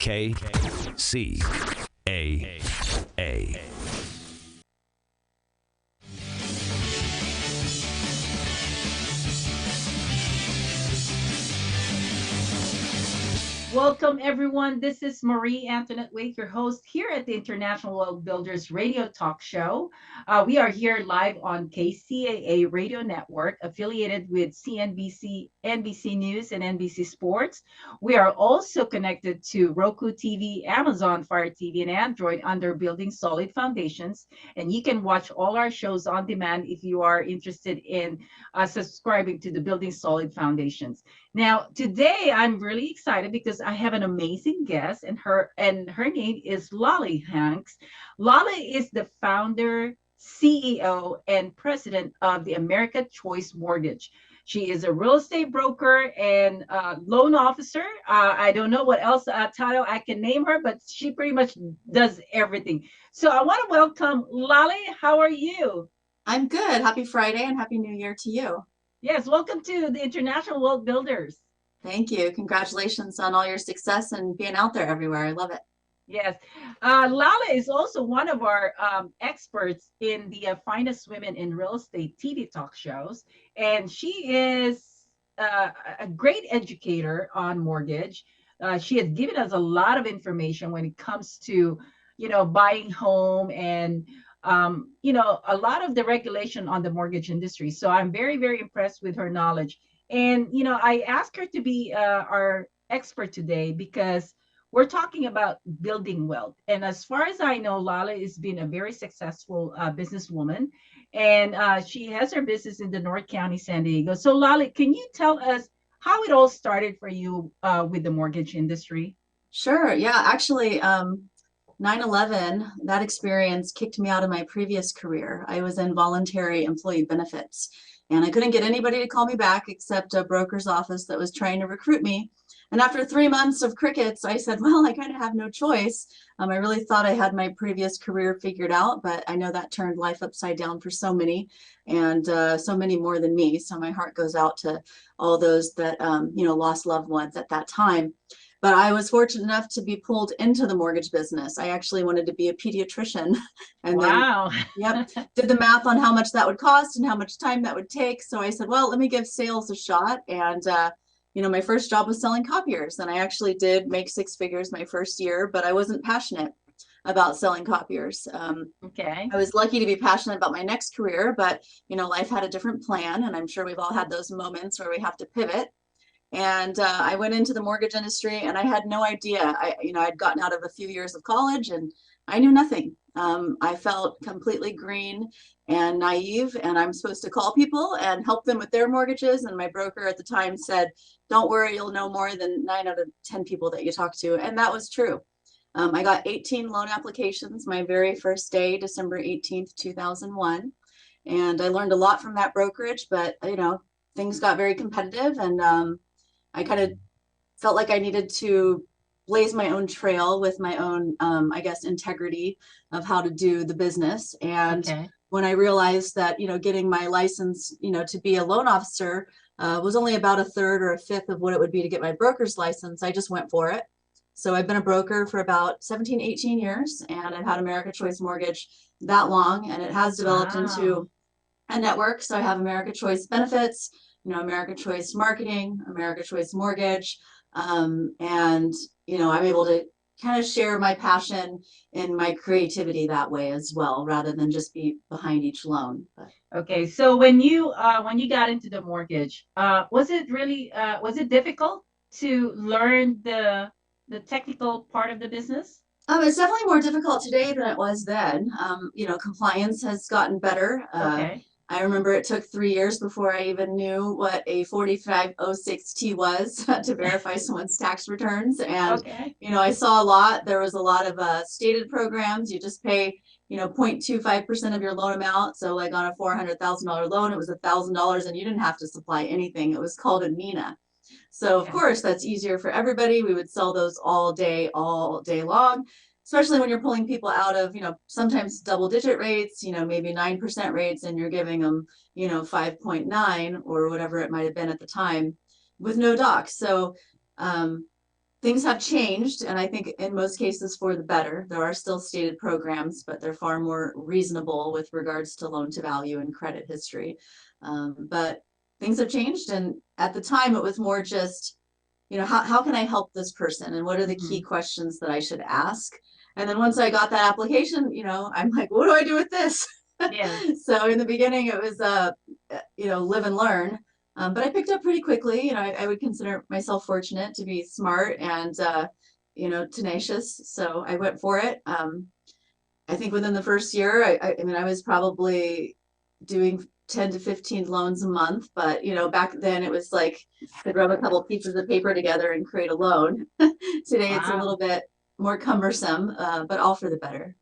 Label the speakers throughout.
Speaker 1: KCAA.
Speaker 2: Welcome, everyone. This is Marie Antoinette Wade, your host here at the International World Builders Radio Talk Show. We are here live on KCAA Radio Network, affiliated with CNBC, NBC News, and NBC Sports. We are also connected to Roku TV, Amazon Fire TV, and Android under Building Solid Foundations. And you can watch all our shows on demand if you are interested in subscribing to the Building Solid Foundations. Now, today I'm really excited because I have an amazing guest, and her name is Lolly Hanks. Lolly is the founder, CEO, and president of the America Choice Mortgage. She is a real estate broker and loan officer. I don't know what else title I can name her, but she pretty much does everything. So I want to welcome Lolly. How are you?
Speaker 3: I'm good. Happy Friday and Happy New Year to you.
Speaker 2: Yes, welcome to the International World Builders.
Speaker 3: Thank you. Congratulations on all your success and being out there everywhere. I love it.
Speaker 2: Yes. Lala is also one of our experts in the Finest Women in Real Estate TV talk shows. And she is a great educator on mortgage. She has given us a lot of information when it comes to, buying home and a lot of the regulation on the mortgage industry. So I'm very, very impressed with her knowledge. And, I asked her to be our expert today because we're talking about building wealth. And as far as I know, Lala has been a very successful businesswoman. And she has her business in the North County, San Diego. So Lala, can you tell us how it all started for you with the mortgage industry?
Speaker 3: Sure. Yeah, actually, 9/11, that experience kicked me out of my previous career. I was in voluntary employee benefits, and I couldn't get anybody to call me back except a broker's office that was trying to recruit me. And after 3 months of crickets, I said, well, I kind of have no choice. I really thought I had my previous career figured out, but I know that turned life upside down for so many, and so many more than me. So my heart goes out to all those that, lost loved ones at that time. But I was fortunate enough to be pulled into the mortgage business. I actually wanted to be a pediatrician, and
Speaker 2: Wow.
Speaker 3: then, did the math on how much that would cost and how much time that would take. So I said, well, let me give sales a shot. And, my first job was selling copiers, and I actually did make 6 figures my first year, but I wasn't passionate about selling copiers.
Speaker 2: Okay.
Speaker 3: I was lucky to be passionate about my next career, but, life had a different plan. And I'm sure we've all had those moments where we have to pivot. And I went into the mortgage industry, and I had no idea. I'd gotten out of a few years of college, and I knew nothing. I felt completely green and naive, and I'm supposed to call people and help them with their mortgages. And my broker at the time said, don't worry, you'll know more than 9 out of 10 people that you talk to. And that was true. I got 18 loan applications my very first day, December 18th, 2001. And I learned a lot from that brokerage, but, things got very competitive, and I kind of felt like I needed to blaze my own trail with my own, integrity of how to do the business. And
Speaker 2: Okay.
Speaker 3: when I realized that, getting my license, to be a loan officer was only about a third or a fifth of what it would be to get my broker's license, I just went for it. So I've been a broker for about 17, 18 years, and I've had America Choice Mortgage that long, and it has developed into a network. So I have America Choice Benefits, America Choice Marketing, America Choice Mortgage. And, I'm able to kind of share my passion and my creativity that way as well, rather than just be behind each loan. But.
Speaker 2: Okay. So when you got into the mortgage, was it difficult to learn the technical part of the business?
Speaker 3: It's definitely more difficult today than it was then. Compliance has gotten better.
Speaker 2: Okay.
Speaker 3: I remember it took 3 years before I even knew what a 4506T was to verify someone's tax returns. And,
Speaker 2: Okay.
Speaker 3: I saw a lot. There was a lot of stated programs. You just pay, 0.25% of your loan amount. So like on a $400,000 loan, it was $1,000, and you didn't have to supply anything. It was called a NINA. So of course, that's easier for everybody. We would sell those all day long, especially when you're pulling people out of, sometimes double digit rates, maybe 9% rates, and you're giving them, 5.9 or whatever it might have been at the time with no docs. So things have changed, and I think in most cases for the better. There are still stated programs, but they're far more reasonable with regards to loan to value and credit history. But things have changed, and at the time it was more just, how can I help this person, and what are the key
Speaker 2: Hmm.
Speaker 3: questions that I should ask? And then once I got that application, I'm like, what do I do with this?
Speaker 2: Yes.
Speaker 3: So in the beginning, it was live and learn. But I picked up pretty quickly. I would consider myself fortunate to be smart and tenacious. So I went for it. I think within the first year, I mean, I was probably doing 10 to 15 loans a month. But back then it was like I'd rub a couple pieces of paper together and create a loan. Today it's a little
Speaker 2: Wow.
Speaker 3: bit more cumbersome, but all for the better.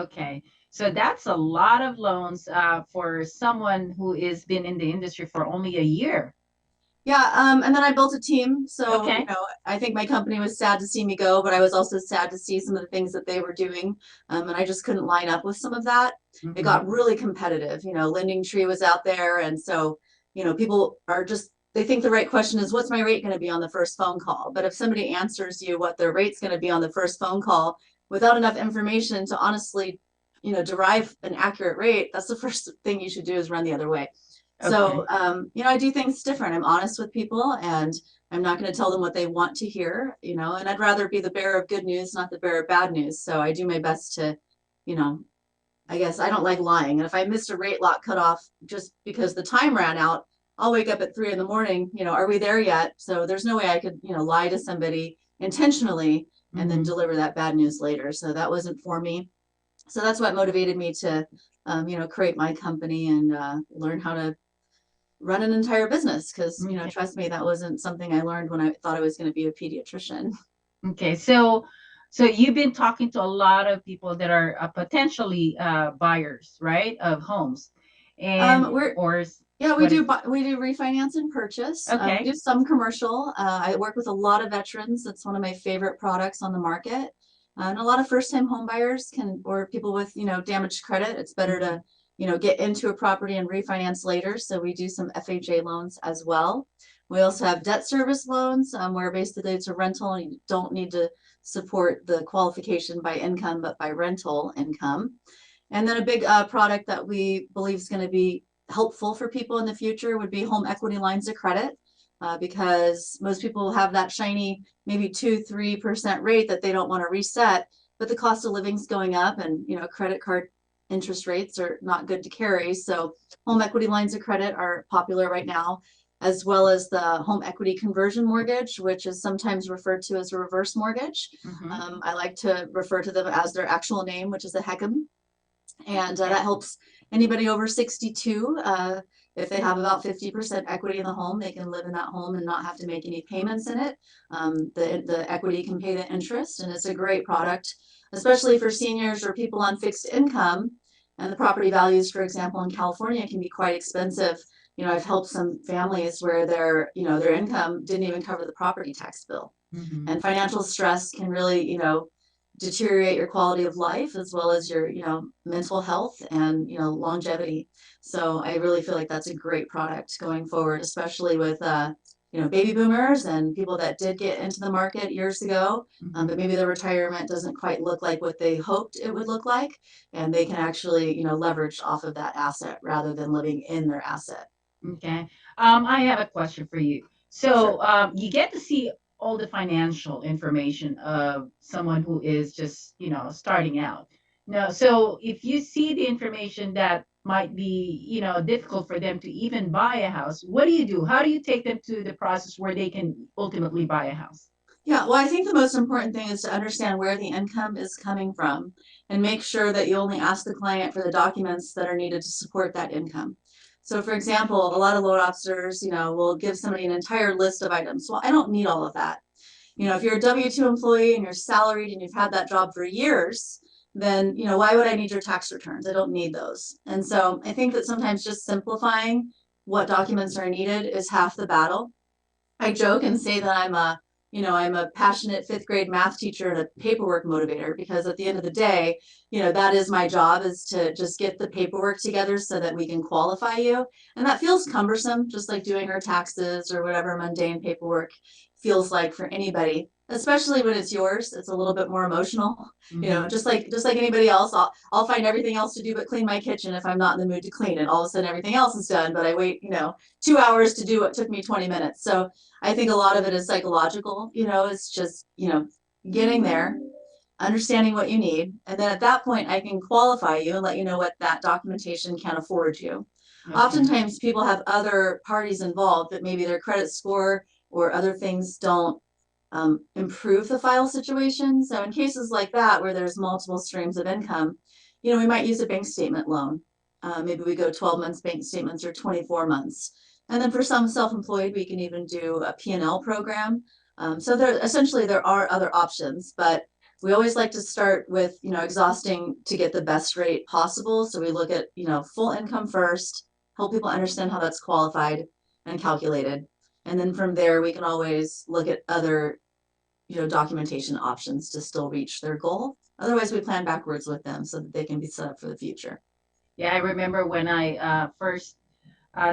Speaker 2: Okay. So that's a lot of loans for someone who has been in the industry for only a year.
Speaker 3: Yeah, and then I built a team. So,
Speaker 2: Okay.
Speaker 3: I think my company was sad to see me go, but I was also sad to see some of the things that they were doing. And I just couldn't line up with some of that. It
Speaker 2: Hmm.
Speaker 3: got really competitive. Lending Tree was out there. And so, people are just, they think the right question is, what's my rate going to be on the first phone call? But if somebody answers you what their rate's going to be on the first phone call without enough information to honestly, derive an accurate rate, that's the first thing you should do is run the other way. So,
Speaker 2: Okay.
Speaker 3: I do things different. I'm honest with people and I'm not going to tell them what they want to hear, and I'd rather be the bearer of good news, not the bearer of bad news. So I do my best to, you know, I guess I don't like lying. And if I missed a rate lock cutoff just because the time ran out, I'll wake up at 3 in the morning, are we there yet? So there's no way I could, lie to somebody intentionally and then
Speaker 2: Hmm.
Speaker 3: deliver that bad news later. So that wasn't for me. So that's what motivated me to, create my company and learn how to run an entire business because
Speaker 2: Okay.
Speaker 3: trust me, that wasn't something I learned when I thought I was going to be a pediatrician.
Speaker 2: Okay. So you've been talking to a lot of people that are potentially buyers, right, of homes, and
Speaker 3: We're
Speaker 2: or
Speaker 3: Yeah, we
Speaker 2: what
Speaker 3: do
Speaker 2: is
Speaker 3: we do refinance and purchase. We
Speaker 2: okay.
Speaker 3: do some commercial. I work with a lot of veterans. That's one of my favorite products on the market. And a lot of first-time home buyers or people with damaged credit. It's better
Speaker 2: Hmm.
Speaker 3: to get into a property and refinance later. So we do some FHA loans as well. We also have debt service loans, where basically it's a rental and you don't need to support the qualification by income, but by rental income. And then a big product that we believe is going to be helpful for people in the future would be home equity lines of credit, because most people have that shiny maybe 2-3% rate that they don't want to reset, but the cost of living's going up, and credit card interest rates are not good to carry. So home equity lines of credit are popular right now, as well as the home equity conversion mortgage, which is sometimes referred to as a reverse mortgage.
Speaker 2: Hmm.
Speaker 3: I like to refer to them as their actual name, which is a HECM, and that
Speaker 2: Okay.
Speaker 3: helps anybody over 62. If they have about 50% equity in the home, they can live in that home and not have to make any payments in it. The equity can pay the interest, and it's a great product, especially for seniors or people on fixed income. And the property values, for example, in California can be quite expensive. I've helped some families where their income didn't even cover the property tax bill.
Speaker 2: Hmm.
Speaker 3: And financial stress can really, deteriorate your quality of life as well as your, mental health and, longevity. So I really feel like that's a great product going forward, especially with, baby boomers and people that did get into the market years ago,
Speaker 2: Hmm.
Speaker 3: but maybe their retirement doesn't quite look like what they hoped it would look like. And they can actually, leverage off of that asset rather than living in their asset.
Speaker 2: Okay. I have a question for you.
Speaker 3: Sure.
Speaker 2: So, you get to see all the financial information of someone who is just, starting out. Now, so if you see the information that might be, difficult for them to even buy a house, what do you do? How do you take them to the process where they can ultimately buy a house?
Speaker 3: Yeah, well, I think the most important thing is to understand where the income is coming from and make sure that you only ask the client for the documents that are needed to support that income. So, for example, a lot of loan officers, will give somebody an entire list of items. Well, I don't need all of that. If you're a W-2 employee and you're salaried and you've had that job for years, then, why would I need your tax returns? I don't need those. And so I think that sometimes just simplifying what documents are needed is half the battle. I joke and say that I'm a passionate fifth grade math teacher and a paperwork motivator, because at the end of the day, that is my job, is to just get the paperwork together so that we can qualify you. And that feels cumbersome, just like doing our taxes or whatever mundane paperwork feels like for anybody. especially when it's yours. It's a little bit more emotional.
Speaker 2: Mm-hmm.
Speaker 3: Just like anybody else, I'll find everything else to do but clean my kitchen if I'm not in the mood to clean it. All of a sudden everything else is done, but I wait, 2 hours to do what took me 20 minutes. So I think a lot of it is psychological. It's just, getting there, understanding what you need, and then at that point I can qualify you and let you know what that documentation can afford you.
Speaker 2: Okay.
Speaker 3: Oftentimes people have other parties involved, that maybe their credit score or other things don't improve the file situation. So in cases like that, where there's multiple streams of income, we might use a bank statement loan. Maybe we go 12 months bank statements or 24 months. And then for some self-employed, we can even do a P&L program. So there are other options, but we always like to start with, exhausting to get the best rate possible. So we look at, full income first, help people understand how that's qualified and calculated. And then from there, we can always look at other, documentation options to still reach their goal. Otherwise, we plan backwards with them so that they can be set up for the future.
Speaker 2: Yeah, I remember when I first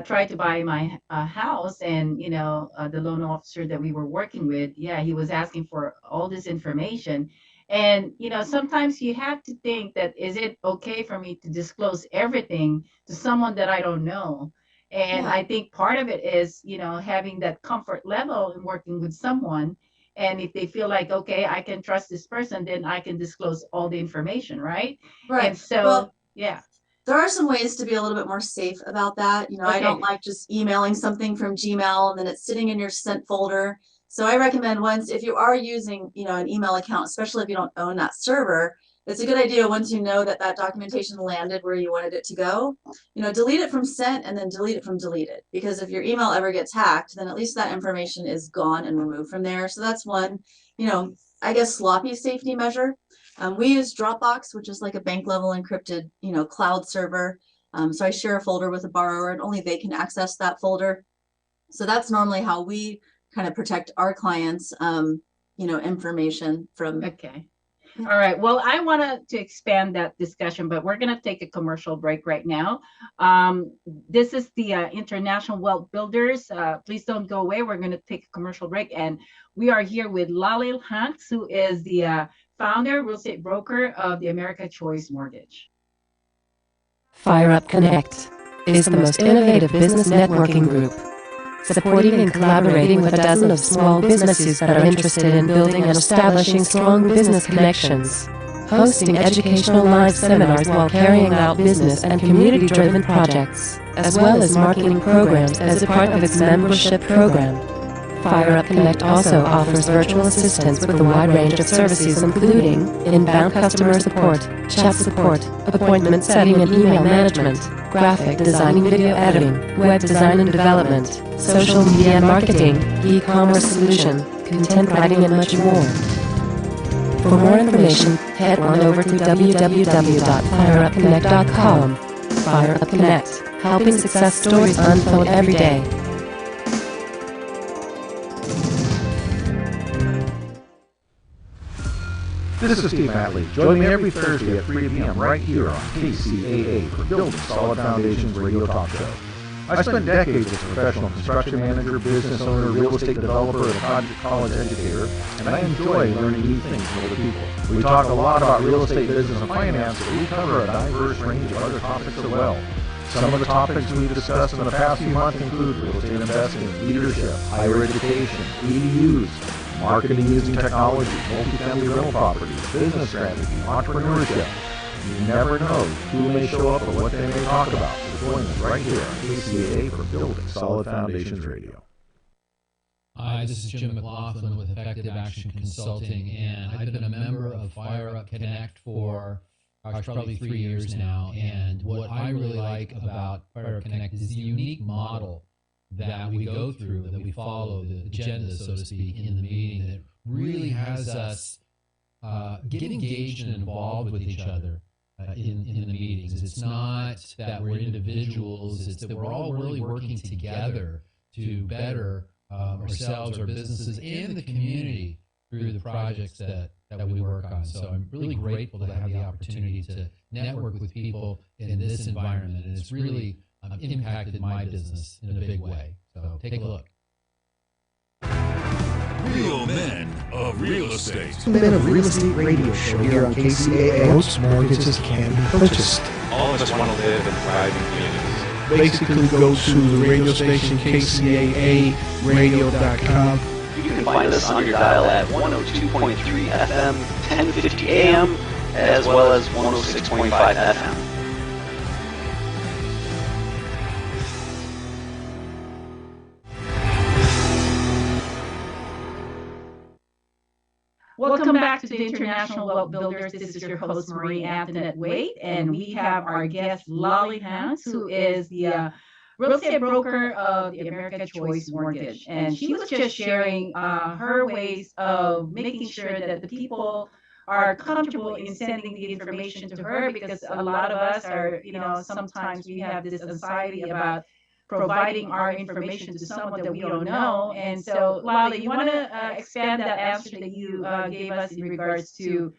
Speaker 2: tried to buy my house, and the loan officer that we were working with, yeah, he was asking for all this information. And sometimes you have to think that, is it okay for me to disclose everything to someone that I don't know? And
Speaker 3: Yeah,
Speaker 2: I think part of it is having that comfort level in working with someone. And if they feel like, okay, I can trust this person, then I can disclose all the information, right?
Speaker 3: right.
Speaker 2: And so
Speaker 3: Well,
Speaker 2: yeah.
Speaker 3: there are some ways to be a little bit more safe about that. I don't
Speaker 2: Okay.
Speaker 3: like just emailing something from Gmail and then it's sitting in your sent folder. So I recommend, once, if you are using, an email account, especially if you don't own that server, it's a good idea, once you know that that documentation landed where you wanted it to go, delete it from sent and then delete it from deleted. Because if your email ever gets hacked, then at least that information is gone and removed from there. So that's one, I guess, sloppy safety measure. We use Dropbox, which is like a bank level encrypted, cloud server. So I share a folder with a borrower and only they can access that folder. So that's normally how we kind of protect our clients, information from,
Speaker 2: Okay.
Speaker 3: yeah.
Speaker 2: All right. Well, I want to expand that discussion, but we're going to take a commercial break right now. This is the International Wealth Builders. Please don't go away. We're going to take a commercial break. And we are here with Lalil Hanks, who is the founder, real estate broker of the America Choice Mortgage.
Speaker 1: Fire Up Connect is the most innovative business networking group, supporting and collaborating with a dozen of small businesses that are interested in building and establishing strong business connections, hosting educational live seminars while carrying out business and community-driven projects, as well as marketing programs as a part of its membership program. Fire Up Connect also offers virtual assistance with a wide range of services, including inbound customer support, chat support, appointment setting and email management, graphic designing, video editing, web design and development, social media marketing, e-commerce solution, content writing, and much more. For more information, head on over to www.fireupconnect.com. Fire Up Connect, helping success stories unfold every day.
Speaker 4: This is Steve Matley. Join me every Thursday at 3 p.m. right here on KCAA for Building Solid Foundations Radio Talk Show. I spent decades as a professional construction manager, business owner, real estate developer, and project college educator, and I enjoy learning new things from other people. We talk a lot about real estate, business, and finance, but we cover a diverse range of other topics as well. Some of the topics we've discussed in the past few months include real estate investing, leadership, higher education, EDUs, marketing using technology, multifamily rental properties, business strategy, entrepreneurship. You never know who may show up or what they may talk about. So join us right here on KCAA for Building Solid Foundations Radio.
Speaker 5: Hi, this is Jim McLaughlin with Effective Action Consulting, and I've been a member of Fire Up Connect for probably 3 years now. And what I really like about Fire Up Connect is the unique model that we go through, that we follow, the agenda, so to speak, in the meeting, that really has us get engaged and involved with each other in the meetings. It's not that we're individuals, it's that we're all really working together to better ourselves, our businesses, and the community through the projects that we work on. So I'm really grateful to have the opportunity to network with people in this environment, and it's really impacted my business in a big way. So take a look.
Speaker 6: Real Men of Real Estate.
Speaker 7: Men of Real Estate radio show here on KCAA.
Speaker 8: Most mortgages can be purchased.
Speaker 9: All of us want to live in thriving communities.
Speaker 8: Basically, go to the radio station KCAAradio.com.
Speaker 9: You can find us on your dial at 102.3 FM, 1050 AM, as well as 106.5 FM.
Speaker 2: Welcome back to the International Wealth Builders. This is your host, Marie Antoinette Wade, and we have our guest, Lolly Hans, who is the real estate broker of the America Choice Mortgage. And she was just sharing her ways of making sure that the people are comfortable in sending the information to her, because a lot of us are, sometimes we have this anxiety about providing our information to someone that we don't know. And so, Lolly, you want to expand that answer that you gave us in regards to,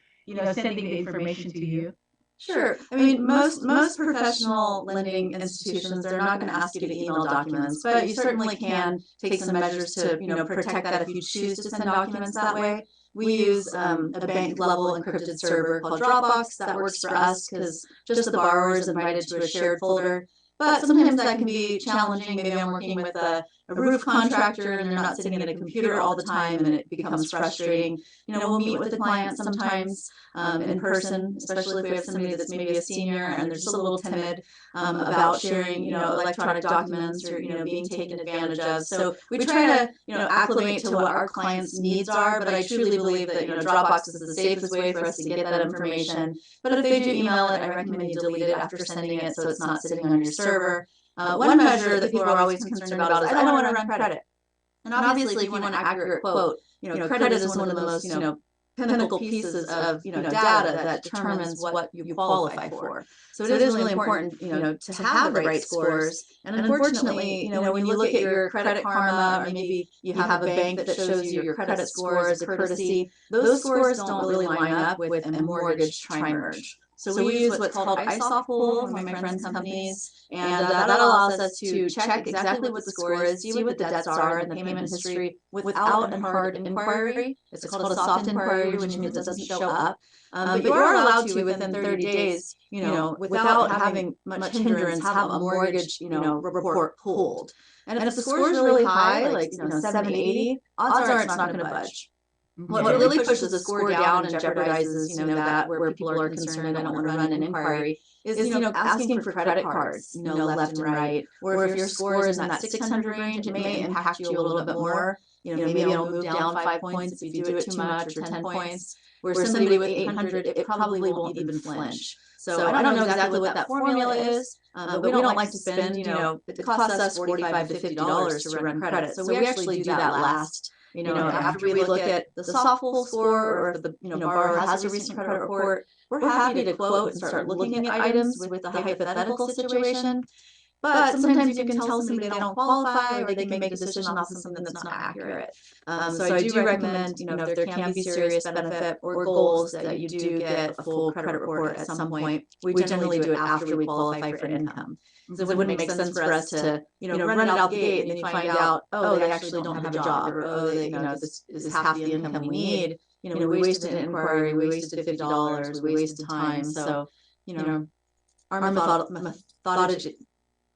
Speaker 2: sending the information to you?
Speaker 3: Sure. I mean, most professional lending institutions, they're not going to ask you to email documents, but you certainly can take some measures to, protect that if you choose to send documents that way. We use a bank level encrypted server called Dropbox. That works for us because just the borrower is invited to a shared folder. But sometimes that can be challenging. Maybe I'm working with a roof contractor and they're not sitting at a computer all the time, and it becomes frustrating. We'll meet with the client sometimes in person, especially if we have somebody that's maybe a senior and they're just a little timid about sharing, electronic documents or, being taken advantage of. So we try to, acclimate to what our clients' needs are, but I truly believe that, Dropbox is the safest way for us to get that information. But if they do email it, I recommend you delete it after sending it so it's not sitting on your server. One measure that people are always concerned about is, I don't want to run credit. And obviously, if you want an accurate quote, credit is one of the most, pinnacle pieces of, data that determines what you qualify for. So it is really important, to have the right scores. And unfortunately, when you look at your Credit Karma, or maybe you have a bank that shows you your credit score as a courtesy, those scores don't really line up with a mortgage tri-merge. So we use what's called ISOFOL, one of my friends' companies, and that allows us to check exactly what the score is, see what the debts are and the payment history without a hard inquiry. It's called a soft inquiry, which means it doesn't show up. But you are allowed to, within 30 days, without having much hindrance, have a mortgage, report pulled. And if the score is really high, like 780, odds are it's not going to budge. What really pushes the score down and jeopardizes, that where people are concerned, I don't want to run an inquiry, is, asking for credit cards, left and right. Or if your score is in that 600 range, it may impact you a little bit more. Maybe it'll move down 5 points if you do it too much, or 10 points. Where somebody with 800, it probably won't even flinch. So I don't know exactly what that formula is, but we don't like to spend, it costs us $45 to $50 to run credit. So we actually do that last. After we look at the soft pull score, or if the borrower has a recent credit report, we're happy to quote and start looking at items with the hypothetical situation. But sometimes you can tell somebody they don't qualify, or they can make a decision off of something that's not accurate. So I do recommend, if there can be serious benefit or goals, that you do get a full credit report at some point. We generally do it after we qualify for income. So it wouldn't make sense for us to, run it out the gate and then you find out, oh, they actually don't have a job, or oh, they, this is half the income we need. We wasted an inquiry, we wasted $50, we wasted time. So,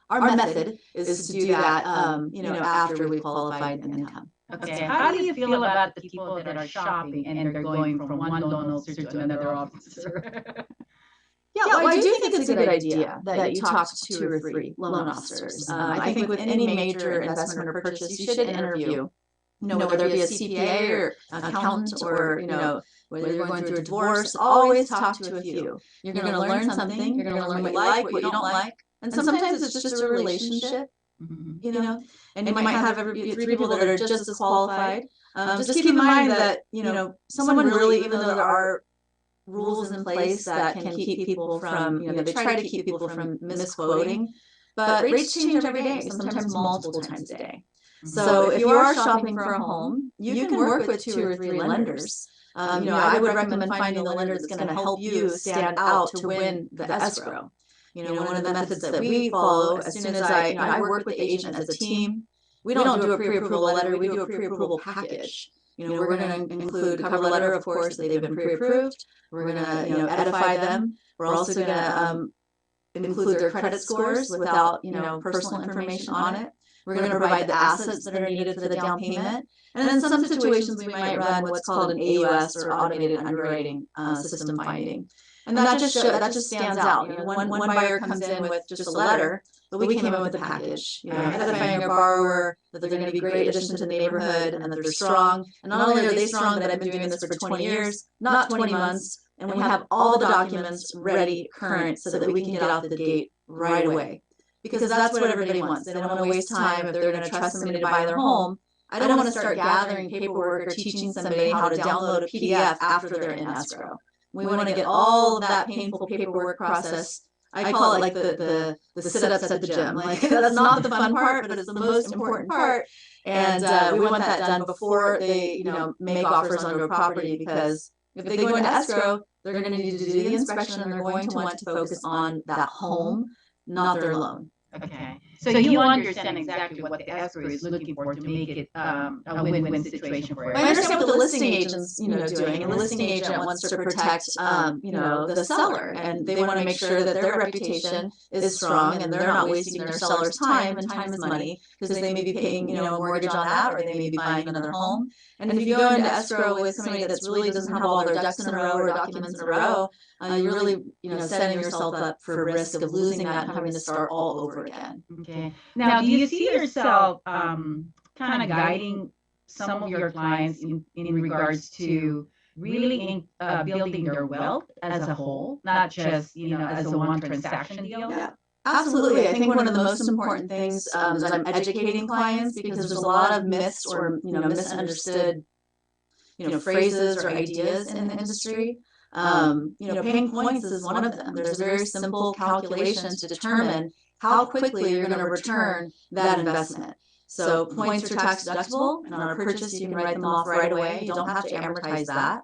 Speaker 3: our method is to do that, after we've qualified an income.
Speaker 2: Okay. How do you feel about the people that are shopping and they're going from one loan officer to another officer?
Speaker 3: Yeah, well, I do think it's a good idea that you talk to 2 or 3 loan officers. I think with any major investment or purchase, you should interview, whether it be a CPA or accountant, or, whether you're going through a divorce, always talk to a few. You're going to learn something. You're going to learn what you like, what you don't like. And sometimes it's just a relationship, and you might have 3 people that are just as qualified. Just keep in mind that, someone really, even though there are rules in place that can keep people from, they try to keep people from misquoting, but rates change every day, sometimes multiple times a day. So if you are shopping for a home, you can work with 2 or 3 lenders. I would recommend finding the lender that's going to help you stand out to win the escrow. One of the methods that we follow, as soon as I work with the agent as a team, we don't do a pre-approval letter, we do a pre-approval package. we're going to include a cover letter, of course, that they've been pre-approved. We're going to, edify them. We're also going to include their credit scores without, personal information on it. We're going to provide the assets that are needed for the down payment. And in some situations, we might run what's called an AUS or automated underwriting system finding. And that just stands out. One buyer comes in with just a letter, but we came in with a package. Identifying a borrower, that they're going to be a great addition to the neighborhood, and that they're strong. And not only are they strong, but I've been doing this for 20 years, not 20 months, and we have all the documents ready, current, so that we can get out the gate right away. Because that's what everybody wants. They don't want to waste time if they're going to trust somebody to buy their home. I don't want to start gathering paperwork or teaching somebody how to download a PDF after they're in escrow. We want to get all of that painful paperwork process. I call it like the sit-ups at the gym. Like, that's not the fun part, but it's the most important part. And we want that done before they, make offers onto a property, because if they go into escrow, they're going to need to do the inspection, and they're going to want to focus on that home, not their loan.
Speaker 2: Okay. So you understand exactly what the escrow is looking for to make it a win-win situation for
Speaker 3: I
Speaker 2: everyone.
Speaker 3: understand what the listing agent's, doing, and the listing agent wants to protect, the seller, and they want to make sure that their reputation is strong, and they're not wasting their seller's time, and time is money, because they may be paying, a mortgage on that, or they may be buying another home. And if you go into escrow with somebody that's really doesn't have all their ducks in a row or documents in a row, you're really, setting yourself up for risk of losing that and having to start all over again.
Speaker 2: Okay. Now, do you see yourself kind of guiding some of your clients in regards to really building their wealth as a whole, not just, as a one transaction deal?
Speaker 3: Yeah. Absolutely. I think one of the most important things is I'm educating clients, because there's a lot of myths or misunderstood phrases or ideas in the industry. Paying points is one of them. There's a very simple calculation to determine how quickly you're going to return that investment. So points are tax deductible, and on a purchase you can write them off right away. You don't have to amortize that.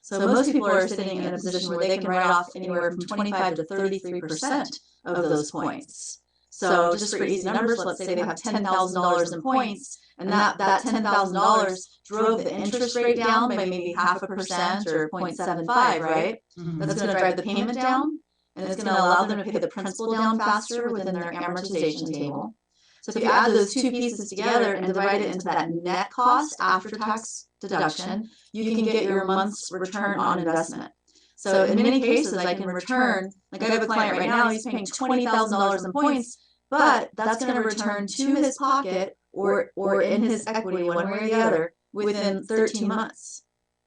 Speaker 3: So most people are sitting in a position where they can write off anywhere from 25 to 33% of those points. So just for easy numbers, let's say they have $10,000 in points, and that $10,000 drove the interest rate down by maybe 0.5% or 0.75, right?
Speaker 2: Mhm.
Speaker 3: That's going to drive the payment down, and it's going to allow them to pay the principal down faster within their amortization table. So if you add those two pieces together and divide it into that net cost after tax deduction, you can get your month's return on investment. So in many cases, I can return, like I have a client right now, he's paying $20,000 in points, but that's going to return to his pocket or in his equity, one way or the other, within 13 months.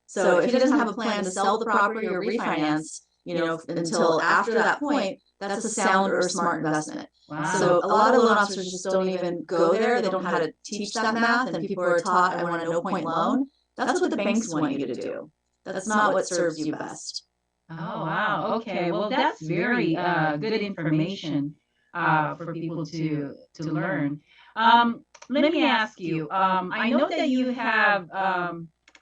Speaker 3: So if he doesn't have a plan to sell the property or refinance, until after that point, that's a sound or smart investment.
Speaker 2: Wow.
Speaker 3: So a lot of loan officers just don't even go there. They don't know how to teach that math, and people are taught, I want a no-point loan. That's what the banks want you to do. That's not what serves you best.
Speaker 2: Oh, wow. Okay. Well, that's very good information for people to learn. Let me ask you. I know that you have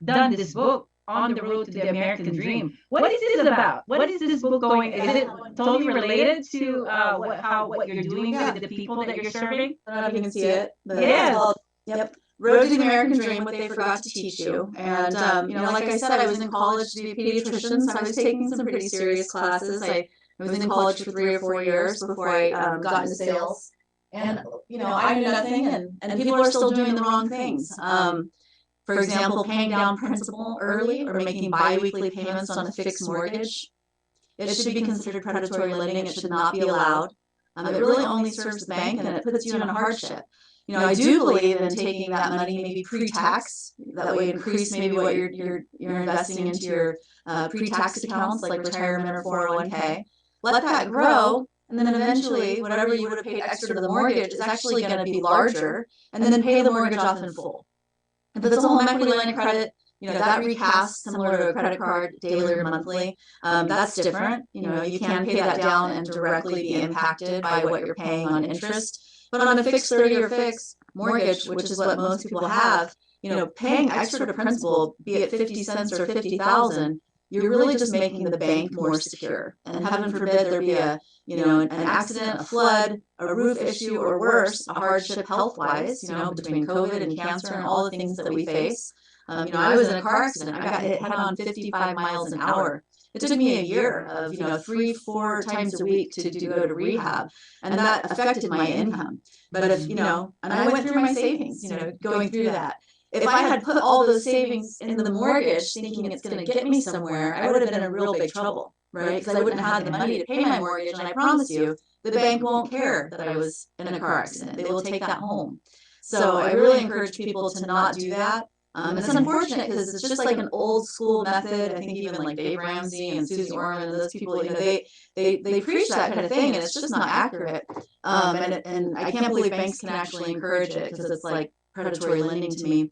Speaker 2: done this book, On the Road to the American Dream. What is this about? What is this book going? Is it totally related to what you're doing with the people that you're serving?
Speaker 3: I don't know if you can see it, but
Speaker 2: Yeah.
Speaker 3: it's called, yep, Road to the American Dream, What They Forgot to Teach You. And, like I said, I was in college to be a pediatrician, so I was taking some pretty serious classes. I was in college for 3 or 4 years before I got into sales. And, I knew nothing, and people are still doing the wrong things. For example, paying down principal early or making biweekly payments on a fixed mortgage. It should be considered predatory lending. It should not be allowed. It really only serves the bank, and it puts you in a hardship. I do believe in taking that money maybe pre-tax. That way, increase maybe what you're investing into your pre-tax accounts like retirement or 401k. Let that grow, and then eventually, whatever you would have paid extra to the mortgage is actually going to be larger, and then pay the mortgage off in full. If it's a home equity line of credit, that recast similar to a credit card, daily or monthly, that's different. You can pay that down and directly be impacted by what you're paying on interest. But on a fixed 30-year fixed mortgage, which is what most people have, paying extra to principal, be it 50 cents or 50,000, you're really just making the bank more secure. And heaven forbid there be an accident, a flood, a roof issue, or worse, a hardship health-wise, between COVID and cancer and all the things that we face. I was in a car accident. I got hit head on 55 miles an hour. It took me a year of, 3-4 times a week to go to rehab, and that affected my income. But and I went through my savings, going through that. If I had put all those savings in the mortgage thinking it's going to get me somewhere, I would have been in real big trouble, right? Because I wouldn't have had the money to pay my mortgage. And I promise you, the bank won't care that I was in a car accident. They will take that home. So I really encourage people to not do that. It's unfortunate because it's just like an old school method. I think even like Dave Ramsey and Susie Orman and those people, they preach that kind of thing, and it's just not accurate. And I can't believe banks can actually encourage it because it's like predatory lending to me.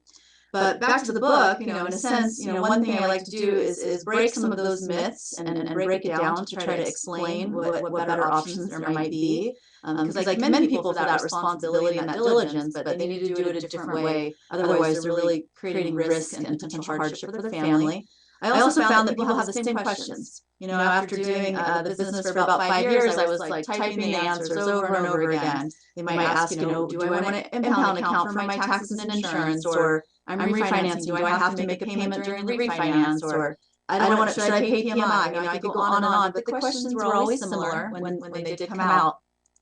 Speaker 3: But back to the book, in a sense, one thing I like to do is break some of those myths and break it down to try to explain what better options there might be. Because I commend people for that responsibility and that diligence, but they need to do it a different way. Otherwise, they're really creating risk and potential hardship for their family. I also found that people have the same questions. After doing the business for about 5 years, I was like typing the answers over and over again. They might ask, do I want to impound account for my taxes and insurance, or I'm refinancing. Do I have to make a payment during the refinance, or I don't want to, should I pay PMI? I could go on and on, but the questions were always similar when they did come out.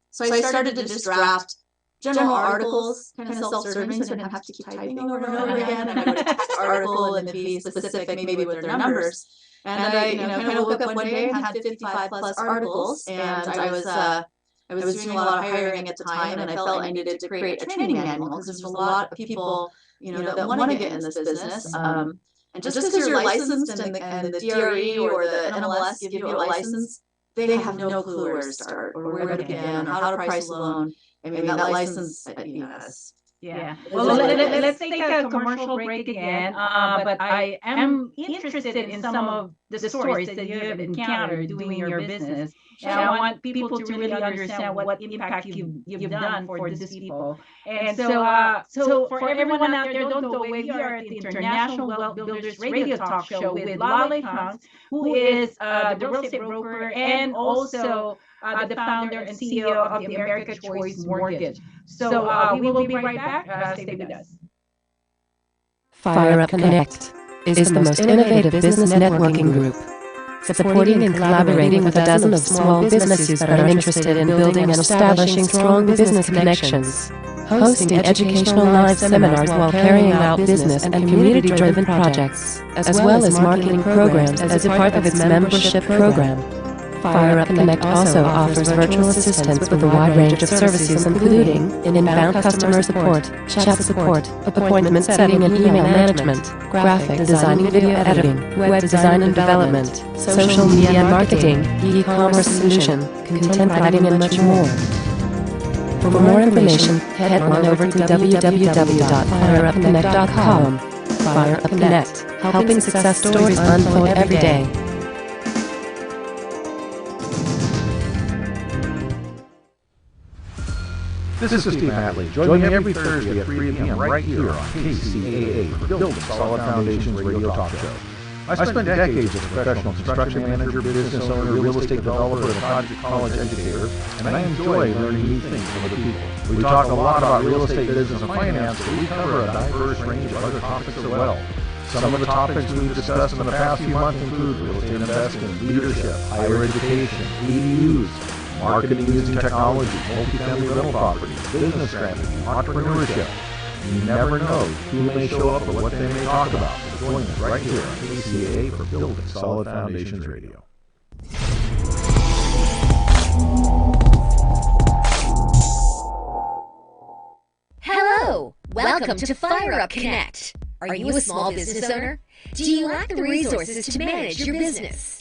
Speaker 3: So I started to just draft general articles, kind of self-serving, so I didn't have to keep typing over and over again. And I would text the article and be specific, maybe with their numbers. And I, kind of woke up one day and had 55 plus articles, and I was doing a lot of hiring at the time, and I felt I needed to create a training manual because there's a lot of people, that want to get in this business. And just because you're licensed and the DRE or the MLS give you a license, they have no clue where to start or where to begin or how to price a loan. I mean, that license,
Speaker 2: Yeah. Well, let's take a commercial break again. But I am interested in some of the stories that you have encountered doing your business. And I want people to really understand what impact you've done for these people. And so for everyone out there, don't go away. We are at the International Wealth Builders Radio Talk Show with Lale Hunt, who is the real estate broker and also the founder and CEO of the America Choice Mortgage. So we will be right back. Stay with us.
Speaker 1: Fire Up Connect is the most innovative business networking group, supporting and collaborating with a dozen of small businesses that are interested in building and establishing strong business connections, hosting educational live seminars while carrying out business and community-driven projects, as well as marketing programs as a part of its membership program. Fire Up Connect also offers virtual assistance with a wide range of services including inbound customer support, chat support, appointment setting and email management, graphic design, video editing, web design and development, social media marketing, e-commerce solution, content writing and much more. For more information, head on over to www.fireupconnect.com. Fire Up Connect, helping success stories unfold every day.
Speaker 4: This is Steve Matley. Join me every Thursday at 3 p.m. right here on KCAA for Building Solid Foundations Radio Talk Show. I spent decades as a professional construction manager, business owner, real estate developer, and project college educator, and I enjoy learning new things from other people. We talk a lot about real estate, business, and finance, but we cover a diverse range of other topics as well. Some of the topics we've discussed in the past few months include real estate investing, leadership, higher education, EDUs, marketing using technology, multifamily rental properties, business strategy, entrepreneurship. You never know who may show up or what they may talk about. So join us right here on KCAA for Building Solid Foundations Radio.
Speaker 10: Hello! Welcome to Fire Up Connect. Are you a small business owner? Do you lack the resources to manage your business?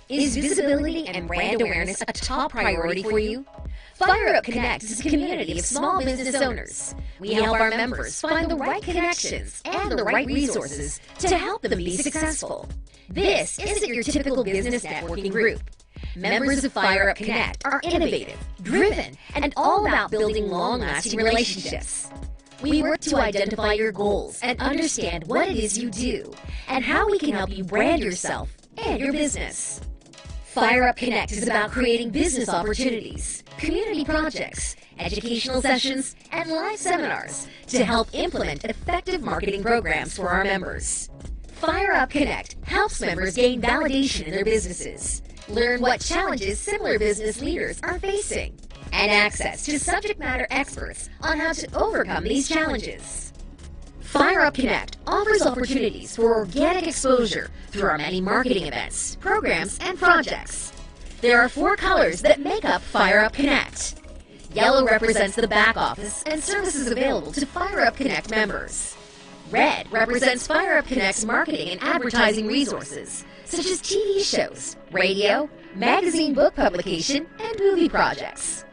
Speaker 10: Is visibility and brand awareness a top priority for you? Fire Up Connect is a community of small business owners. We help our members find the right connections and the right resources to help them be successful. This isn't your typical business networking group. Members of Fire Up Connect are innovative, driven, and all about building long-lasting relationships. We work to identify your goals and understand what it is you do and how we can help you brand yourself and your business. Fire Up Connect is about creating business opportunities, community projects, educational sessions, and live seminars to help implement effective marketing programs for our members. Fire Up Connect helps members gain validation in their businesses, learn what challenges similar business leaders are facing, and access to subject matter experts on how to overcome these challenges. Fire Up Connect offers opportunities for organic exposure through our many marketing events, programs, and projects. There are 4 colors that make up Fire Up Connect. Yellow represents the back office and services available to Fire Up Connect members. Red represents Fire Up Connect's marketing and advertising resources, such as TV shows, radio, magazine book publication, and movie projects.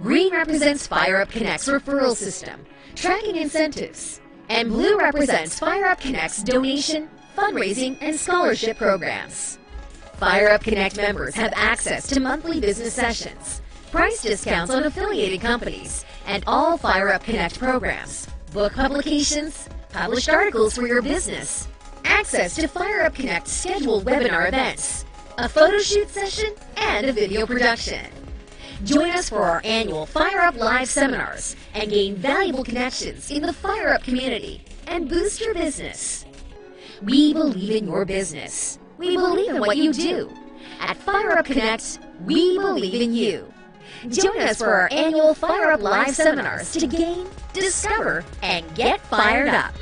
Speaker 10: Green represents Fire Up Connect's referral system, tracking incentives. And blue represents Fire Up Connect's donation, fundraising, and scholarship programs. Fire Up Connect members have access to monthly business sessions, price discounts on affiliated companies, and all Fire Up Connect programs, book publications, published articles for your business, access to Fire Up Connect's scheduled webinar events, a photo shoot session, and a video production. Join us for our annual Fire Up Live seminars and gain valuable connections in the Fire Up community and boost your business. We believe in your business. We believe in what you do. At Fire Up Connect, we believe in you. Join us for our annual Fire Up Live seminars to gain, discover, and get fired up.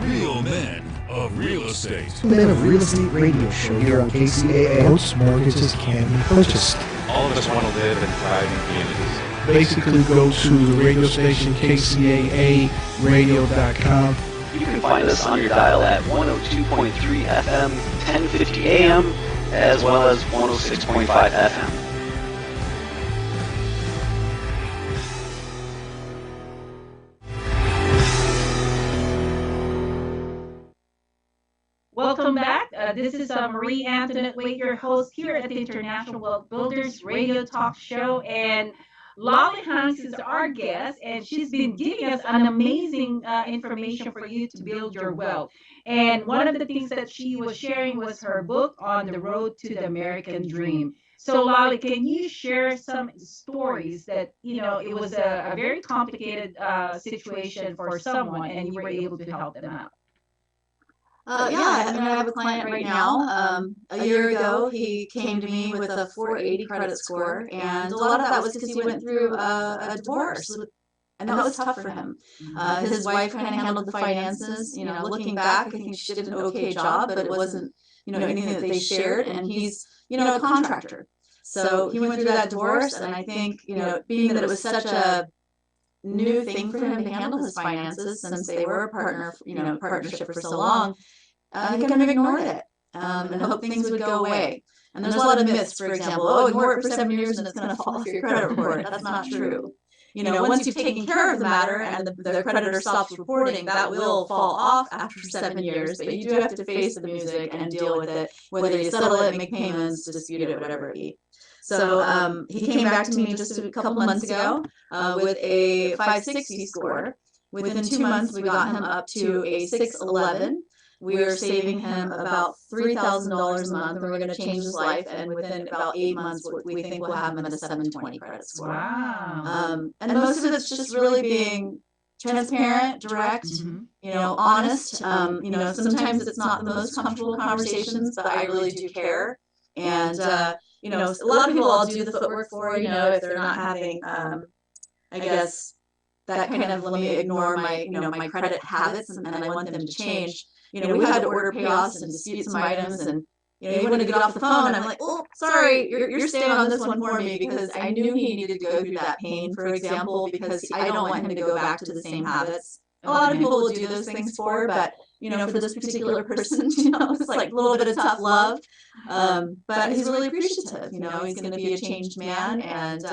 Speaker 6: Real men of real estate.
Speaker 7: Men of Real Estate Radio Show here on KCAA.
Speaker 8: Most mortgages can be purchased.
Speaker 11: All of us want to live in thriving communities.
Speaker 8: Basically, go to the radio station KCAAradio.com.
Speaker 9: You can find us on your dial at 102.3 FM, 1050 AM, as well as 106.5 FM.
Speaker 2: Welcome back. This is Marie Antoinette Wade, your host here at the International Wealth Builders Radio Talk Show. And Lolly Hanks is our guest, and she's been giving us an amazing information for you to build your wealth. And one of the things that she was sharing was her book on the road to the American dream. So Lolly, can you share some stories that, it was a very complicated situation for someone and you were able to help them out?
Speaker 3: Yeah, I mean, I have a client right now. A year ago, he came to me with a 480 credit score, and a lot of that was because he went through a divorce, and that was tough for him. His wife kind of handled the finances. Looking back, I think she did an okay job, but it wasn't, anything that they shared. And he's, a contractor, so he went through that divorce, and I think, being that it was such a new thing for him to handle his finances since they were a partnership for so long, he kind of ignored it and hoped things would go away. And there's a lot of myths, for example, ignore it for 7 years and it's going to fall off your credit report. That's not true. Once you've taken care of the matter and the creditor stops reporting, that will fall off after 7 years, but you do have to face the music and deal with it, whether you settle it, make payments, dispute it, whatever it be. So he came back to me just a couple months ago with a 560 score. Within 2 months, we got him up to a 611. We are saving him about $3,000 a month, and we're going to change his life. And within about 8 months, we think we'll have him at a 720 credit score.
Speaker 2: Wow.
Speaker 3: And most of it's just really being transparent, direct, honest. Sometimes it's not the most comfortable conversations, but I really do care. And a lot of people I'll do the footwork for, if they're not having, I guess, that kind of, let me ignore my, my credit habits and I want them to change. We had to order payoffs and dispute some items, and, you want to get off the phone, and I'm like, oh, sorry, you're staying on this one for me, because I knew he needed to go through that pain, for example, because I don't want him to go back to the same habits. A lot of people will do those things for, but, for this particular person, it's like a little bit of tough love. But he's really appreciative, he's going to be a changed man, and